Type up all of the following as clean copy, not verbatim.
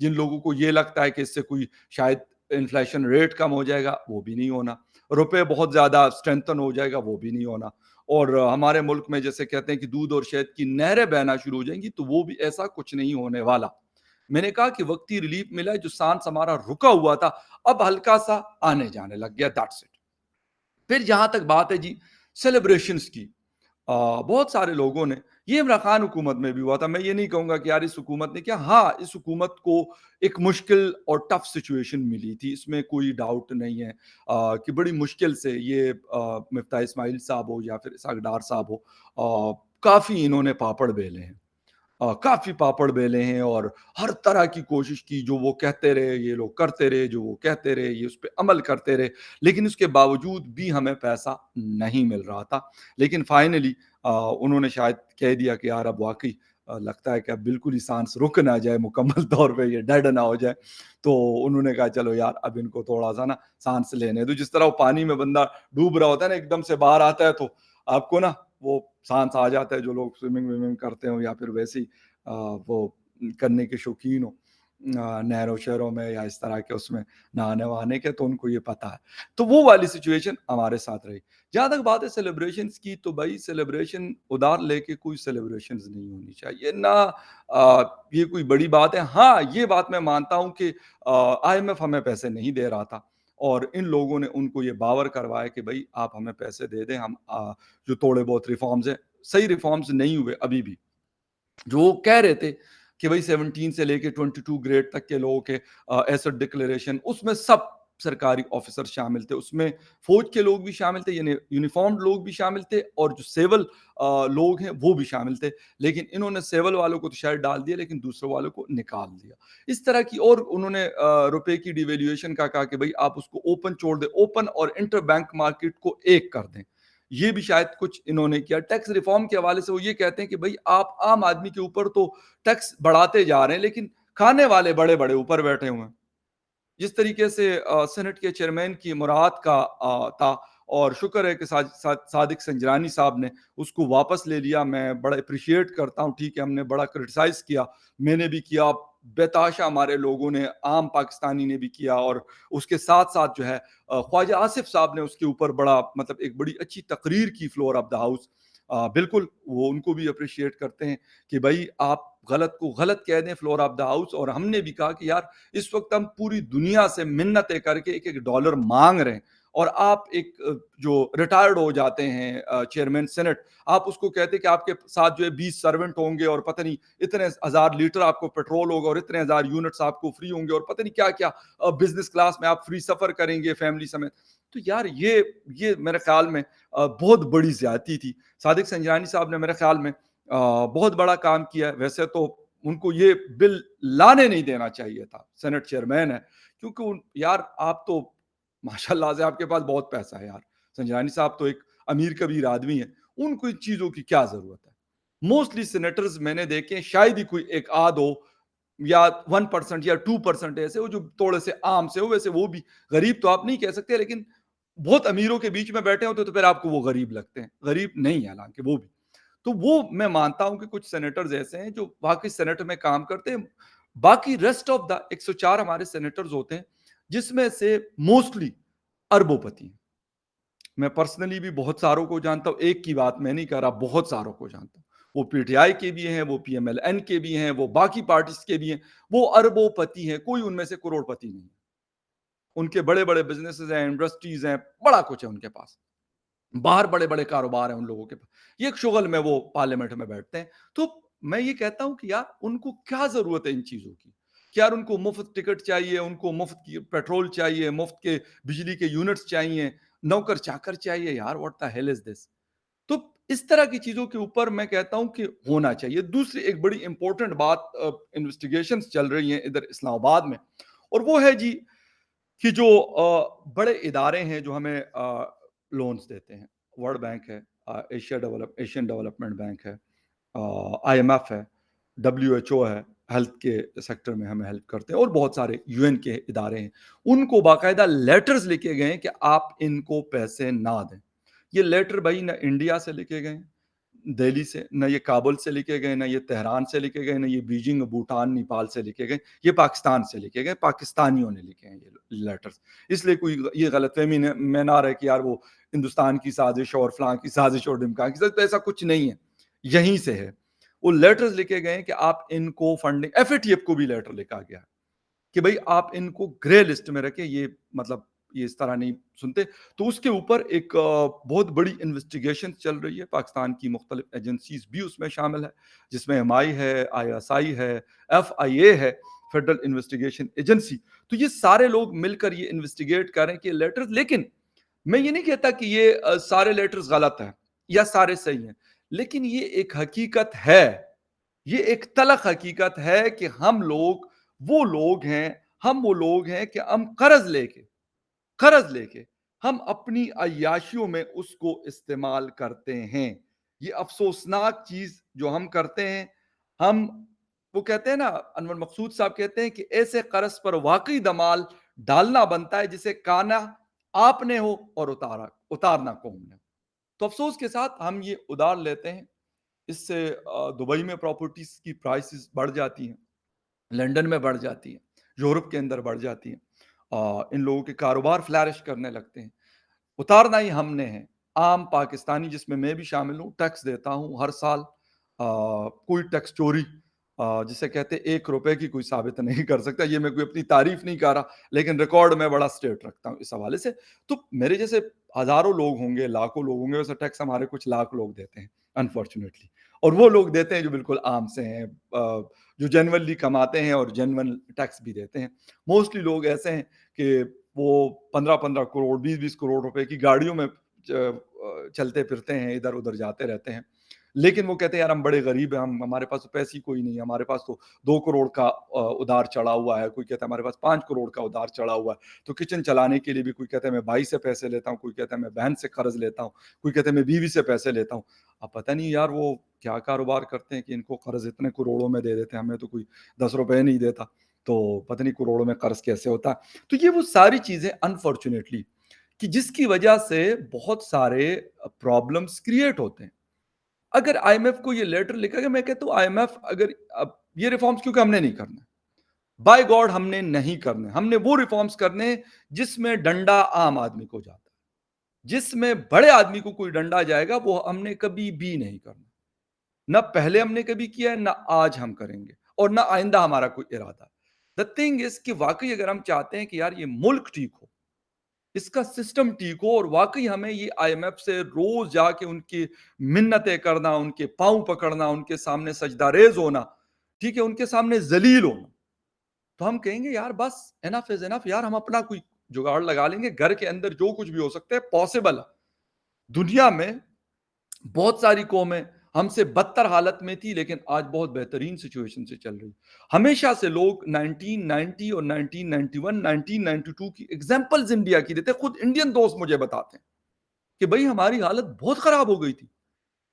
جن لوگوں کو یہ لگتا ہے کہ اس سے کوئی شاید انفلیشن ریٹ کم ہو جائے گا، وہ بھی نہیں ہونا، روپے بہت زیادہ اسٹرینتھن ہو جائے گا، وہ بھی نہیں ہونا، اور ہمارے ملک میں جیسے کہتے ہیں کہ دودھ اور شہد کی نہریں بہنا شروع ہو جائیں گی، تو وہ بھی ایسا کچھ نہیں ہونے والا۔ میں نے کہا کہ وقتی ریلیف ملا ہے، جو سانس ہمارا رکا ہوا تھا اب ہلکا سا آنے جانے لگ گیا، دیٹس اٹ۔ پھر جہاں تک بات ہے جی سیلیبریشنز کی، بہت سارے لوگوں نے، یہ عمران خان حکومت میں بھی ہوا تھا، میں یہ نہیں کہوں گا کہ یار اس حکومت نے کیا، ہاں اس حکومت کو ایک مشکل اور ٹف سچویشن ملی تھی، اس میں کوئی ڈاؤٹ نہیں ہے کہ بڑی مشکل سے یہ مفتاح اسماعیل صاحب ہو یا پھر اسحاق ڈار صاحب ہو، کافی انہوں نے پاپڑ بیلے ہیں، کافی پاپڑ بیلے ہیں، اور ہر طرح کی کوشش کی، جو وہ کہتے رہے یہ لوگ کرتے رہے، جو وہ کہتے رہے یہ اس پہ عمل کرتے رہے، لیکن اس کے باوجود بھی ہمیں پیسہ نہیں مل رہا تھا۔ لیکن فائنلی انہوں نے شاید کہہ دیا کہ یار اب واقعی لگتا ہے کہ اب بالکل ہی سانس رک نہ جائے، مکمل طور پہ یہ ڈیڈ نہ ہو جائے، تو انہوں نے کہا چلو یار اب ان کو تھوڑا سا نا سانس لینے دو، جس طرح وہ پانی میں بندہ ڈوب رہا ہوتا ہے نا، ایک دم سے باہر آتا ہے تو آپ کو نا وہ سانس آ جاتا ہے، جو لوگ سوئمنگ ویمنگ کرتے ہوں یا پھر ویسے ہی وہ کرنے کے شوقین ہو نہروں شہروں میں یا اس طرح کے اس میں نہانے وہانے کے، تو ان کو یہ پتا ہے، تو وہ والی سچویشن ہمارے ساتھ رہی۔ جہاں تک بات ہے سیلیبریشنز کی، تو بھائی سیلیبریشن ادھار لے کے کوئی سیلیبریشنز نہیں ہونی چاہیے نہ، یہ کوئی بڑی بات ہے۔ ہاں یہ بات میں مانتا ہوں کہ آئی ایم ایف ہمیں پیسے نہیں دے رہا تھا، اور ان لوگوں نے ان کو یہ باور کروایا کہ بھائی آپ ہمیں پیسے دے دیں، ہم جو تھوڑے بہت ریفارمز ہیں، صحیح ریفارمز نہیں ہوئے ابھی بھی، جو وہ کہہ رہے تھے کہ بھائی 17 سے لے کے 22 گریڈ تک کے لوگوں کے ایسٹ ڈکلیریشن، اس میں سب سرکاری آفیسر شامل تھے، اس میں فوج کے لوگ بھی شامل تھے، یعنی یونیفارمڈ لوگ بھی شامل تھے، اور جو سیول لوگ ہیں وہ بھی شامل تھے، لیکن انہوں نے سیول والوں کو تو شاید ڈال دیا لیکن دوسرے والوں کو نکال دیا اس طرح کی، اور انہوں نے روپے کی ڈیویلیویشن کا کہا کہ بھائی آپ اس کو اوپن چھوڑ دیں، اوپن اور انٹر بینک مارکیٹ کو ایک کر دیں، یہ بھی شاید کچھ انہوں نے کیا۔ ٹیکس ریفارم کے حوالے سے وہ یہ کہتے ہیں کہ بھئی آپ عام آدمی کے اوپر تو ٹیکس بڑھاتے جا رہے ہیں، لیکن کھانے والے بڑے بڑے اوپر بیٹھے ہوئے ہیں۔ جس طریقے سے سینٹ کے چیئرمین کی مراد کا تھا، اور شکر ہے کہ صادق سنجرانی صاحب نے اس کو واپس لے لیا، میں بڑا اپریشیٹ کرتا ہوں، ٹھیک ہے ہم نے بڑا کرٹیسائز کیا، میں نے بھی کیا، بے تحاشا ہمارے لوگوں نے، عام پاکستانی نے بھی کیا، اور اس کے ساتھ ساتھ جو ہے خواجہ آصف صاحب نے اس کے اوپر بڑا مطلب ایک بڑی اچھی تقریر کی فلور آف دا ہاؤس، بالکل وہ ان کو بھی اپریشیٹ کرتے ہیں کہ بھائی آپ غلط کو غلط کہہ دیں فلور آف دا ہاؤس، اور ہم نے بھی کہا کہ یار اس وقت ہم پوری دنیا سے منتیں کر کے ایک ایک ڈالر مانگ رہے ہیں، اور آپ ایک جو ریٹائرڈ ہو جاتے ہیں چیئرمین سینٹ، آپ اس کو کہتے کہ آپ کے ساتھ جو ہے 20 سرونٹ ہوں گے، اور پتہ نہیں اتنے ہزار لیٹر آپ کو پیٹرول ہوگا، اور اتنے ہزار یونٹس آپ کو فری ہوں گے، اور پتہ نہیں کیا کیا بزنس کلاس میں آپ فری سفر کریں گے فیملی سمیت، تو یار یہ میرے خیال میں بہت بڑی زیادتی تھی۔ صادق سنجرانی صاحب نے میرے خیال میں بہت بڑا کام کیا ہے، ویسے تو ان کو یہ بل لانے نہیں دینا چاہیے تھا، سینٹ چیئرمین ہے، کیونکہ یار آپ تو ماشاءاللہ سے آپ کے پاس بہت پیسہ ہے یار، سنجرانی صاحب تو ایک امیر کبیر آدمی ہیں، ان کو ان چیزوں کی کیا ضرورت ہے؟ موسٹلی سینیٹرز میں نے دیکھے شاید ہی کوئی ایک آدھ ہو، یا 1% یا 2% ایسے ہو جو تھوڑے سے عام سے ہو، ویسے وہ بھی غریب تو آپ نہیں کہہ سکتے، لیکن بہت امیروں کے بیچ میں بیٹھے ہوتے تو پھر آپ کو وہ غریب لگتے ہیں، غریب نہیں ہے حالانکہ وہ بھی، تو وہ میں مانتا ہوں کہ کچھ سینیٹرز ایسے ہیں جو واقعی سینٹ میں کام کرتے ہیں، باقی ریسٹ آف دا 104 ہمارے سینیٹرز ہوتے ہیں، جس میں سے موسٹلی اربوں پتی ہیں۔ میں پرسنلی بھی بہت ساروں کو جانتا ہوں، ایک کی بات میں نہیں کر رہا، بہت ساروں کو جانتا ہوں، وہ پی ٹی آئی کے بھی ہیں، وہ پی ایم ایل این کے بھی ہیں، وہ باقی پارٹیز کے بھی ہیں، وہ اربوں پتی ہیں، کوئی ان میں سے کروڑ پتی نہیں، ان کے بڑے بڑے بزنسز ہیں، انڈسٹریز ہیں، بڑا کچھ ہے ان کے پاس، باہر بڑے بڑے کاروبار ہیں ان لوگوں کے پاس، یہ ایک شغل میں وہ پارلیمنٹ میں بیٹھتے ہیں، تو میں یہ کہتا ہوں کہ یار ان کو کیا ضرورت ہے ان چیزوں کی، کہ یار ان کو مفت ٹکٹ چاہیے، ان کو مفت کی پیٹرول چاہیے، مفت کے بجلی کے یونٹس چاہیے، نوکر چاکر چاہیے، یار واٹ دا ہیل از دس؟ تو اس طرح کی چیزوں کے اوپر میں کہتا ہوں کہ ہونا چاہیے۔ دوسری ایک بڑی امپورٹنٹ بات، انویسٹیگیشنز چل رہی ہیں ادھر اسلام آباد میں، اور وہ ہے جی کہ جو بڑے ادارے ہیں جو ہمیں لونز دیتے ہیں، ورلڈ بینک ہے، ایشین ڈیولپمنٹ بینک ہے، آئی ایم ایف ہے، ڈبلیو ایچ او ہے، ہیلتھ کے سیکٹر میں ہمیں ہیلپ کرتے ہیں، اور بہت سارے یو این کے ادارے ہیں، ان کو باقاعدہ لیٹرز لکھے گئے ہیں کہ آپ ان کو پیسے نہ دیں۔ یہ لیٹر بھائی نہ انڈیا سے لکھے گئے ہیں، دہلی سے، نہ یہ کابل سے لکھے گئے، نہ یہ تہران سے لکھے گئے، نہ یہ بیجنگ، بھوٹان، نیپال سے لکھے گئے، یہ پاکستان سے لکھے گئے، پاکستانیوں نے لکھے ہیں یہ لیٹرز۔ اس لیے کوئی یہ غلط فہمی میں نہ رہے کہ یار وہ ہندوستان کی سازش اور فلاں کی سازش اور ڈمکان کی سازش، تو ایسا کچھ نہیں ہے، یہیں سے ہے۔ وہ لیٹرز لکھے گئے ہیں کہ آپ ان کو funding, F A T F کو بھی لیٹر لکھا گیا کہ بھئی آپ ان کو گرے لسٹ میں رکھیں، یہ مطلب یہ اس طرح نہیں سنتے۔ تو اس کے اوپر ایک بہت بڑی انویسٹیگیشن چل رہی ہے، پاکستان کی مختلف ایجنسیز بھی اس میں شامل ہے، جس میں MI ہے، ISI ہے، FIA ہے، فیڈرل انویسٹیگیشن ایجنسی۔ تو یہ سارے لوگ مل کر یہ انویسٹیگیٹ کریں کہ لیٹرز، لیکن میں یہ نہیں کہتا کہ یہ سارے لیٹرز غلط ہیں یا سارے صحیح ہیں، لیکن یہ ایک حقیقت ہے، یہ ایک تلخ حقیقت ہے کہ ہم لوگ وہ لوگ ہیں کہ ہم قرض لے کے ہم اپنی عیاشیوں میں اس کو استعمال کرتے ہیں۔ یہ افسوسناک چیز جو ہم کرتے ہیں، وہ کہتے ہیں نا، انور مقصود صاحب کہتے ہیں کہ ایسے قرض پر واقعی دمال ڈالنا بنتا ہے جسے کانا آپ نے ہو اور اتارنا قوم نے۔ تو افسوس کے ساتھ ہم یہ ادار لیتے ہیں، اس سے دبئی میں پراپرٹیز کی پرائسز بڑھ جاتی ہیں، لنڈن میں بڑھ جاتی ہیں، یورپ کے اندر بڑھ جاتی ہیں، ان لوگوں کے کاروبار فلارش کرنے لگتے ہیں۔ اتارنا ہی ہم نے ہے۔ عام پاکستانی، جس میں بھی شامل ہوں، ٹیکس دیتا ہوں ہر سال۔ کوئی ٹیکس چوری جسے کہتے 1 روپے کی کوئی ثابت نہیں کر سکتا۔ یہ میں کوئی اپنی تعریف نہیں کر رہا، لیکن ریکارڈ میں بڑا اسٹیٹ رکھتا ہوں اس حوالے سے۔ تو میرے جیسے ہزاروں لوگ ہوں گے، لاکھوں لوگ ہوں گے، ویسے ٹیکس ہمارے کچھ لاکھ لوگ دیتے ہیں انفارچونیٹلی، اور وہ لوگ دیتے ہیں جو بالکل عام سے ہیں، جو جنرلی کماتے ہیں اور جنرل ٹیکس بھی دیتے ہیں۔ موسٹلی لوگ ایسے ہیں کہ وہ 15 کروڑ 20 کروڑ روپے کی گاڑیوں میں چلتے پھرتے ہیں، ادھر ادھر جاتے رہتے ہیں، لیکن وہ کہتے ہیں یار ہم بڑے غریب ہیں، ہمارے پاس تو پیسے کوئی نہیں ہے، ہمارے پاس تو 2 کروڑ کا ادھار چڑھا ہوا ہے، کوئی کہتا ہے ہمارے پاس 5 کروڑ کا ادھار چڑھا ہوا ہے، تو کچن چلانے کے لیے بھی کوئی کہتا ہے میں بھائی سے پیسے لیتا ہوں، کوئی کہتا ہے میں بہن سے قرض لیتا ہوں، کوئی کہتا ہے میں بیوی سے پیسے لیتا ہوں۔ اب پتہ نہیں یار وہ کیا کاروبار کرتے ہیں کہ ان کو قرض اتنے کروڑوں میں دے دیتے ہیں، ہمیں تو کوئی 10 روپے نہیں دیتا، تو پتہ نہیں کروڑوں میں قرض کیسے ہوتا ہے۔ تو یہ وہ ساری چیزیں انفارچونیٹلی کہ جس کی وجہ سے بہت سارے پرابلمز کریٹ ہوتے ہیں۔ اگر IMF کو یہ لیٹر لکھا گیا، میں کہتا ہوں IMF اگر یہ ریفارمز کیونکہ ہم نے نہیں کرنا، بائی گاڈ ہم نے نہیں کرنے، ہم نے وہ ریفارمز کرنے جس میں ڈنڈا عام آدمی کو جاتا ہے، جس میں بڑے آدمی کو کوئی ڈنڈا جائے گا، وہ ہم نے کبھی بھی نہیں کرنا، نہ پہلے ہم نے کبھی کیا ہے، نہ آج ہم کریں گے، اور نہ آئندہ ہمارا کوئی ارادہ۔ The thing is کہ واقعی اگر ہم چاہتے ہیں کہ یار یہ ملک ٹھیک ہو، اس کا سسٹم ٹھیک ہو، اور واقعی ہمیں یہ IMF سے روز جا کے ان کی منتیں کرنا، ان کے پاؤں پکڑنا، ان کے سامنے سجدہ ریز ہونا، ٹھیک ہے، ان کے سامنے ذلیل ہونا، تو ہم کہیں گے یار بس انف از انف، یار ہم اپنا کوئی جگاڑ لگا لیں گے، گھر کے اندر جو کچھ بھی ہو سکتا ہے پاسبل ہے۔ دنیا میں بہت ساری قومیں ہم سے بدتر حالت میں تھی، لیکن آج بہت بہترین سچویشن سے چل رہی۔ ہمیشہ سے لوگ 1990 اور 1991 1992 کی ایگزامپلز انڈیا کی دیتے، خود انڈین دوست مجھے بتاتے ہیں کہ بھئی ہماری حالت بہت خراب ہو گئی تھی،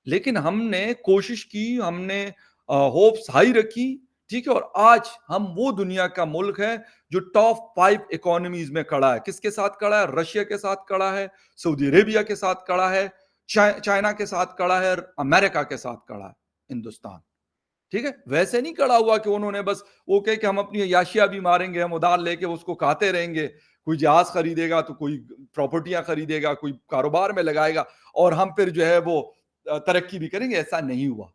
لیکن ہم نے کوشش کی، ہم نے ہوپس ہائی رکھی، ٹھیک ہے، اور آج ہم وہ دنیا کا ملک ہے جو ٹاپ 5 اکانومیز میں کھڑا ہے۔ کس کے ساتھ کھڑا ہے؟ رشیا کے ساتھ کھڑا ہے، سعودی عربیہ کے ساتھ کھڑا ہے، چائنا کے ساتھ کھڑا ہے، امریکہ کے ساتھ کھڑا ہے ہندوستان، ٹھیک ہے۔ ویسے نہیں کھڑا ہوا کہ انہوں نے بس وہ کہے کہ ہم اپنی عیاشیاں بھی ماریں گے، ہم ادھار لے کے اس کو کھاتے رہیں گے، کوئی جہاز خریدے گا تو کوئی پراپرٹیاں خریدے گا، کوئی کاروبار میں لگائے گا، اور ہم پھر جو ہے وہ ترقی بھی کریں گے۔ ایسا نہیں ہوا،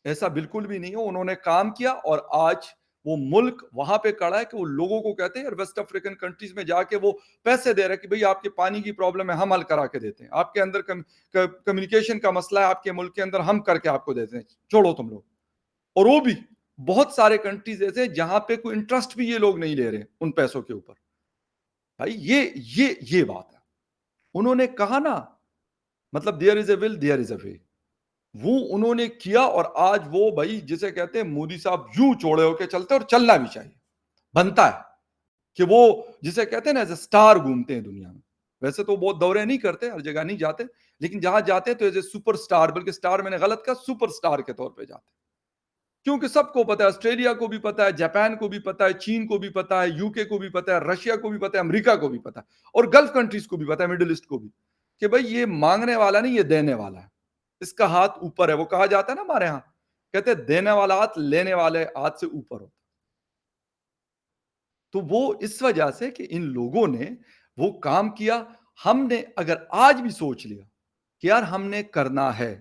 ایسا بالکل بھی نہیں ہو۔ انہوں نے کام کیا، اور آج وہ ملک وہاں پہ کھڑا ہے کہ وہ لوگوں کو کہتے ہیں، ویسٹ افریقن کنٹریز میں جا کے وہ پیسے دے رہے کہ بھئی آپ کے پانی کی پرابلم ہے، ہم حل کرا کے دیتے ہیں، آپ کے اندر کمیونیکیشن کا مسئلہ ہے آپ کے ملک کے اندر، ہم کر کے آپ کو دیتے ہیں، چھوڑو تم لوگ۔ اور وہ بھی بہت سارے کنٹریز ایسے ہیں جہاں پہ کوئی انٹرسٹ بھی یہ لوگ نہیں لے رہے ان پیسوں کے اوپر۔ بھائی یہ بات ہے، انہوں نے کہا نا، مطلب there is a will there is a way، وہ انہوں نے کیا، اور آج وہ بھائی جسے کہتے ہیں مودی صاحب یوں چوڑے ہو کے چلتے، اور چلنا بھی چاہیے، بنتا ہے کہ وہ جسے کہتے ہیں نا ایز اے اسٹار گھومتے ہیں دنیا میں۔ ویسے تو بہت دورے نہیں کرتے، ہر جگہ نہیں جاتے، لیکن جہاں جاتے ہیں تو ایز اے سپر اسٹار، بلکہ اسٹار میں نے غلط کہا، سپر اسٹار کے طور پہ جاتے ہیں، کیونکہ سب کو پتا ہے، آسٹریلیا کو بھی پتا ہے، جاپان کو بھی پتا ہے، چین کو بھی پتا ہے، UK کو بھی پتا ہے، رشیا کو بھی پتا ہے، امریکہ کو بھی پتا ہے، اور گلف کنٹریز کو بھی پتا ہے، مڈل ایسٹ کو بھی، کہ بھائی یہ مانگنے والا نہیں، یہ دینے والا ہے۔ اس کا ہاتھ اوپر ہے. وہ کہا جاتا ہے نا ہمارے ہاں, کہتے ہیں دینے والا ہاتھ لینے والے ہاتھ سے اوپر ہوتا. تو وہ اس وجہ سے کہ ان لوگوں نے وہ کام کیا. ہم نے اگر آج بھی سوچ لیا کہ یار ہم نے کرنا ہے,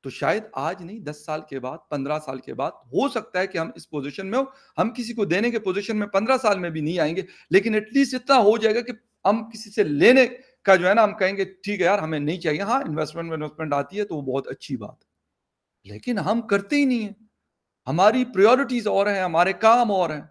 تو شاید آج نہیں 10 سال کے بعد 15 سال کے بعد ہو سکتا ہے کہ ہم اس پوزیشن میں ہو. ہم کسی کو دینے کے پوزیشن میں 15 سال میں بھی نہیں آئیں گے, لیکن ایٹ لیسٹ اتنا ہو جائے گا کہ ہم کسی سے لینے کا جو ہے نا, ہم کہیں گے ٹھیک ہے یار ہمیں نہیں چاہیے. ہاں انویسٹمنٹ آتی ہے تو وہ بہت اچھی بات ہے, لیکن ہم کرتے ہی نہیں ہیں. ہماری پریورٹیز اور ہیں, ہمارے کام اور ہیں.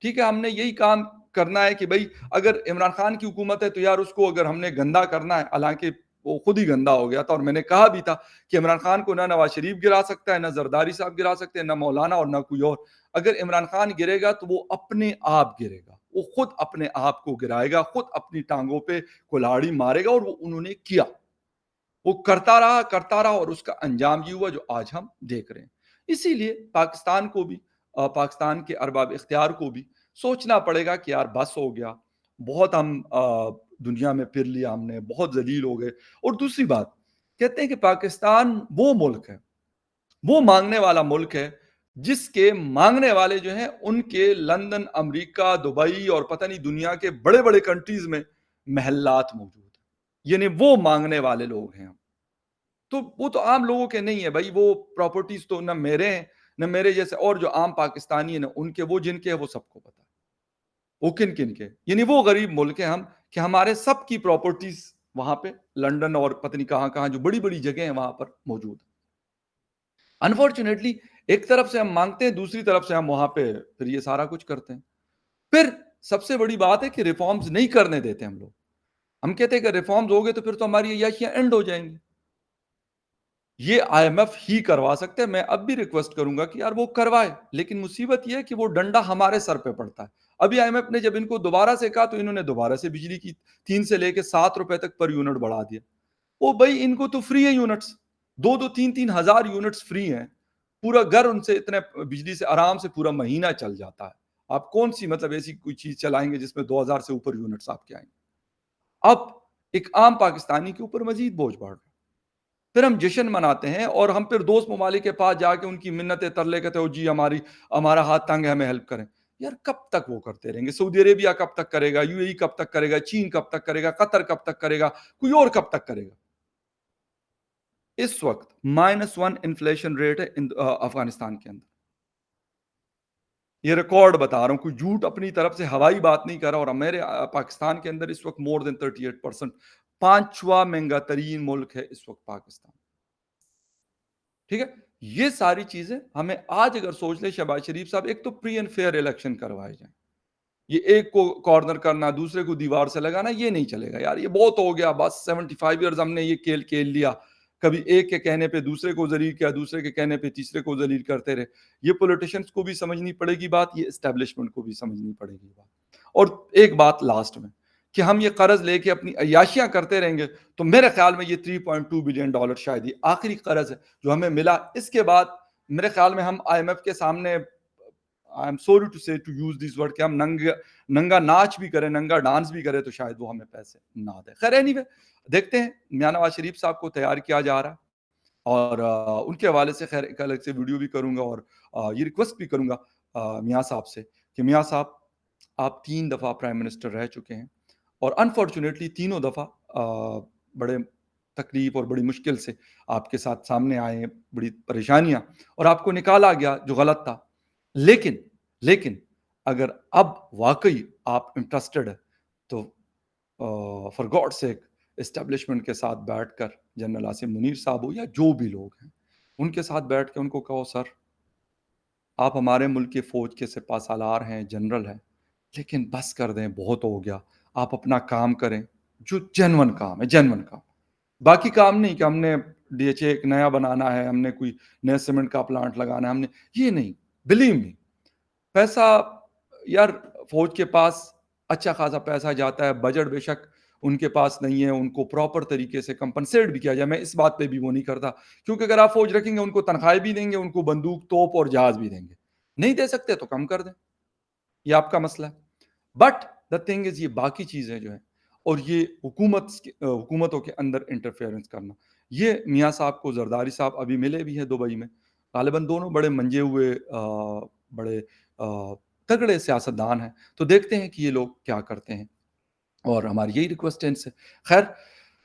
ٹھیک ہے, ہم نے یہی کام کرنا ہے کہ بھائی اگر عمران خان کی حکومت ہے تو یار اس کو اگر ہم نے گندا کرنا ہے, حالانکہ وہ خود ہی گندا ہو گیا تھا. اور میں نے کہا بھی تھا کہ عمران خان کو نہ نواز شریف گرا سکتا ہے, نہ زرداری صاحب گرا سکتے ہیں, نہ مولانا اور نہ کوئی اور. اگر عمران خان گرے گا تو وہ اپنے آپ گرے گا, وہ خود اپنے آپ کو گرائے گا, خود اپنی ٹانگوں پہ کلاڑی مارے گا. اور وہ انہوں نے کیا, وہ کرتا رہا اور اس کا انجام یہ ہوا جو آج ہم دیکھ رہے ہیں. اسی لیے پاکستان کو بھی, پاکستان کے ارباب اختیار کو بھی سوچنا پڑے گا کہ یار بس ہو گیا, بہت ہم دنیا میں پھر لیا ہم نے, بہت ذلیل ہو گئے. اور دوسری بات کہتے ہیں کہ پاکستان وہ ملک ہے, وہ مانگنے والا ملک ہے جس کے مانگنے والے جو ہیں ان کے لندن, امریکہ, دبئی اور پتہ نہیں دنیا کے بڑے بڑے کنٹریز میں محلات موجود ہیں. یعنی وہ مانگنے والے لوگ ہیں. تو وہ تو عام لوگوں کے نہیں ہے بھائی, وہ پراپرٹیز تو نہ میرے ہیں نہ میرے جیسے اور جو عام پاکستانی ہیں نہ ان کے, وہ جن کے ہیں وہ سب کو پتا ہے وہ کن کن کے. یعنی وہ غریب ملک ہیں ہم کہ ہمارے سب کی پراپرٹیز وہاں پہ لندن اور پتہ نہیں کہاں کہاں جو بڑی بڑی جگہ ہیں وہاں پر موجود ہیں. انفارچونیٹلی ایک طرف سے ہم مانگتے ہیں, دوسری طرف سے ہم وہاں پہ پھر یہ سارا کچھ کرتے ہیں. پھر سب سے بڑی بات ہے کہ ریفارمز نہیں کرنے دیتے ہم لوگ. ہم کہتے ہیں کہ ریفارمز ہو گئے تو پھر تو ہماری عیاشیاں اینڈ ہو جائیں گی. یہ آئی ایم ایف ہی کروا سکتے ہیں. میں اب بھی ریکویسٹ کروں گا کہ یار وہ کروائے, لیکن مصیبت یہ ہے کہ وہ ڈنڈا ہمارے سر پہ پڑتا ہے. ابھی آئی ایم ایف نے جب ان کو دوبارہ سے کہا تو انہوں نے دوبارہ سے بجلی کی 3 سے لے کے 7 روپے تک پر یونٹ بڑھا دیا. وہ بھائی ان کو تو فری ہے یونٹس, 2-3 ہزار یونٹس فری ہیں. پورا گھر ان سے اتنے بجلی سے آرام سے پورا مہینہ چل جاتا ہے. آپ کون سی مطلب ایسی کوئی چیز چلائیں گے جس میں 2000 سے اوپر یونٹس آپ کے آئیں گے؟ اب ایک عام پاکستانی کے اوپر مزید بوجھ بڑھ رہا ہے. پھر ہم جشن مناتے ہیں اور ہم پھر دوست ممالک کے پاس جا کے ان کی منتیں ترلے کہتے ہو جی ہمارا ہاتھ تنگ ہے, ہمیں ہیلپ کریں. یار کب تک وہ کرتے رہیں گے؟ سعودی عربیہ کب تک کرے گا, یو اے ای کب تک کرے گا, چین کب تک کرے گا, قطر کب تک کرے گا, کوئی اور کب تک کرے گا؟ اس وقت -1 انفلیشن ریٹ ہے افغانستان کے اندر. یہ ریکارڈ بتا رہا ہوں, کوئی جھوٹ اپنی طرف سے ہوائی بات نہیں کر رہا. اور میرے پاکستان کے اندر اس وقت مور دین 38%, 5واں مہنگا ترین ملک ہے اس وقت پاکستان. ٹھیک ہے, یہ ساری چیزیں ہمیں آج اگر سوچ لے شہباز شریف صاحب, ایک تو پری اینڈ فیئر الیکشن کروائے جائیں. یہ ایک کو کارنر کرنا, دوسرے کو دیوار سے لگانا, یہ نہیں چلے گا یار. یہ بہت ہو گیا بس, 75 ایئرز ہم نے یہ کھیل لیا. کبھی ایک کے کہنے پہ دوسرے کو ذلیل کیا, دوسرے کے کہنے پہ تیسرے کو ذلیل کرتے رہے. یہ پولیٹیشنز کو بھی سمجھنی پڑے گی بات, یہ اسٹیبلشمنٹ کو بھی سمجھنی پڑے گی بات. اور ایک بات لاسٹ میں, کہ ہم یہ قرض لے کے اپنی عیاشیاں کرتے رہیں گے تو میرے خیال میں یہ $3.2 بلین شاید یہ آخری قرض ہے جو ہمیں ملا. اس کے بعد میرے خیال میں ہم آئی ایم ایف کے سامنے, I am sorry to say, to use this word, کہ ہم ننگا ناچ بھی کریں, ننگا ڈانس بھی کریں تو شاید وہ ہمیں پیسے نہ دے. خیر اینی وے دیکھتے ہیں. میاں نواز شریف صاحب کو تیار کیا جا رہا ہے اور ان کے حوالے سے خیر ایک الگ سے ویڈیو بھی کروں گا اور یہ ریکویسٹ بھی کروں گا میاں صاحب سے کہ میاں صاحب آپ 3 دفعہ پرائم منسٹر رہ چکے ہیں اور انفارچونیٹلی تینوں دفعہ بڑے تکلیف اور بڑی مشکل سے آپ کے ساتھ سامنے آئے ہیں, بڑی پریشانیاں, اور آپ کو نکالا گیا جو غلط تھا. لیکن اگر اب واقعی آپ انٹرسٹڈ ہے تو فار گاڈ سیک اسٹیبلشمنٹ کے ساتھ بیٹھ کر, جنرل عاصم منیر صاحب ہو یا جو بھی لوگ ہیں, ان کے ساتھ بیٹھ کے ان کو کہو سر آپ ہمارے ملک کی فوج کے سپہ سالار ہیں, جنرل ہیں, لیکن بس کر دیں, بہت ہو گیا. آپ اپنا کام کریں جو جینون کام ہے, جینون کام. باقی کام نہیں کہ ہم نے ڈی ایچ اے ایک نیا بنانا ہے, ہم نے کوئی نیا سیمنٹ کا پلانٹ لگانا ہے, ہم نے یہ نہیں. بلیو می, پیسہ یار فوج کے پاس اچھا خاصا پیسہ جاتا ہے, بجٹ بے شک ان کے پاس نہیں ہے, ان کو پراپر طریقے سے کمپنسیٹ بھی کیا جائے. میں اس بات پہ بھی وہ نہیں کرتا, کیونکہ اگر آپ فوج رکھیں گے ان کو تنخواہیں بھی دیں گے, ان کو بندوق, توپ اور جہاز بھی دیں گے. نہیں دے سکتے تو کم کر دیں, یہ آپ کا مسئلہ ہے. بٹ دا تھنگ از, یہ باقی چیزیں جو ہیں اور یہ حکومتوں کے اندر انٹرفیئرنس کرنا, یہ میاں صاحب کو زرداری صاحب ابھی ملے بھی ہیں دبئی میں، غالباً دونوں بڑے منجے ہوئے بڑے تگڑے سیاستدان ہیں، تو دیکھتے ہیں کہ یہ لوگ کیا کرتے ہیں، اور ہماری یہی ریکویسٹ ہے ان سے۔ خیر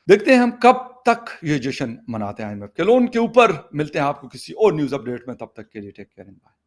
دیکھتے ہیں ہم کب تک یہ جشن مناتے ہیں IMF کے، لون کے اوپر ملتے ہیں آپ کو کسی اور نیوز اپڈیٹ میں، تب تک کے لیے ٹیک کیئر اینڈ بائے۔